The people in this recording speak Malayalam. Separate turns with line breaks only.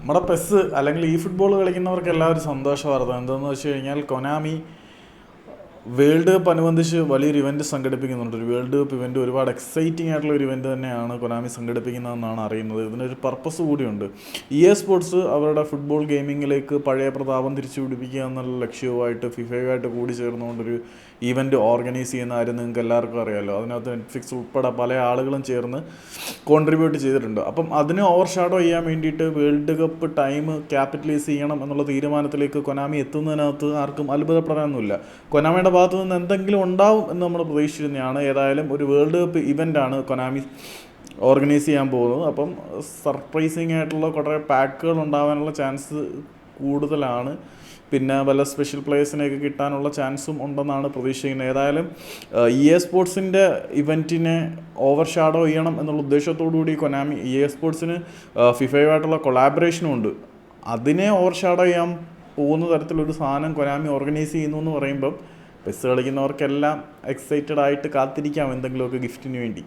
നമ്മുടെ പെസ് അല്ലെങ്കിൽ ഈ ഫുട്ബോൾ കളിക്കുന്നവർക്ക് എല്ലാവരും സന്തോഷ വാർത്ത എന്താണെന്ന് വെച്ച് കഴിഞ്ഞാൽ കൊനാമി വേൾഡ് കപ്പ് അനുബന്ധിച്ച് വലിയൊരു ഇവൻറ്റ് സംഘടിപ്പിക്കുന്നുണ്ട്. ഒരു വേൾഡ് കപ്പ് ഇവൻറ്റ്, ഒരുപാട് എക്സൈറ്റിംഗ് ആയിട്ടുള്ള ഒരു ഇവൻറ്റ് തന്നെയാണ് കൊനാമി സംഘടിപ്പിക്കുന്നതെന്നാണ് അറിയുന്നത്. ഇതിനൊരു പർപ്പസ് കൂടിയുണ്ട്. EA സ്പോർട്സ് അവരുടെ ഫുട്ബോൾ ഗെയിമിങ്ങിലേക്ക് പഴയ പ്രതാപം തിരിച്ചു പിടിപ്പിക്കുക എന്നുള്ള ലക്ഷ്യവുമായിട്ട് ഫിഫയുമായിട്ട് കൂടി ചേർന്നുകൊണ്ടൊരു ഈവൻറ്റ് ഓർഗനൈസ് ചെയ്യുന്ന കാര്യം നിങ്ങൾക്ക് എല്ലാവർക്കും അറിയാമല്ലോ. അതിനകത്ത് നെറ്റ്ഫ്ലിക്സ് ഉൾപ്പെടെ പല ആളുകളും ചേർന്ന് കോൺട്രിബ്യൂട്ട് ചെയ്തിട്ടുണ്ട്. അപ്പം അതിനെ ഓവർ ഷാഡോ ചെയ്യാൻ വേണ്ടിയിട്ട് വേൾഡ് കപ്പ് ടൈം ക്യാപിറ്റലൈസ് ചെയ്യണം എന്നുള്ള തീരുമാനത്തിലേക്ക് കൊനാമി എത്തുന്നതിനകത്ത് ആർക്കും അത്ഭുതപ്പെടാനൊന്നുമില്ല. കൊനാമിയുടെ ഭാഗത്തു നിന്ന് എന്തെങ്കിലും ഉണ്ടാവും എന്ന് നമ്മൾ പ്രതീക്ഷിച്ചിരുന്നതാണ്. ഏതായാലും ഒരു വേൾഡ് കപ്പ് ഇവൻ്റാണ് കൊനാമി ഓർഗനൈസ് ചെയ്യാൻ പോകുന്നത്. അപ്പം സർപ്രൈസിങ് ആയിട്ടുള്ള കുറേ പാക്കുകൾ ഉണ്ടാകാനുള്ള ചാൻസ് കൂടുതലാണ്. പിന്നെ വല്ല സ്പെഷ്യൽ പ്ലേയേഴ്സിനെയൊക്കെ കിട്ടാനുള്ള ചാൻസും ഉണ്ടെന്നാണ് പ്രതീക്ഷിക്കുന്നത്. ഏതായാലും EA സ്പോർട്സിൻ്റെ ഇവൻറ്റിനെ ഓവർ ഷാഡോ ചെയ്യണം എന്നുള്ള ഉദ്ദേശത്തോടു കൂടി കൊനാമി EA സ്പോർട്സിന് ഫിഫയുമായിട്ടുള്ള കൊളാബറേഷനും ഉണ്ട്. അതിനെ ഓവർ ഷാഡോ ചെയ്യാൻ പോകുന്ന തരത്തിലൊരു സാധനം കൊനാമി ഓർഗനൈസ് ചെയ്യുന്നു എന്ന് പറയുമ്പം പെസ് കളിക്കുന്നവർക്കെല്ലാം എക്സൈറ്റഡ് ആയിട്ട് കാത്തിരിക്കാം എന്തെങ്കിലുമൊക്കെ ഗിഫ്റ്റിന് വേണ്ടി.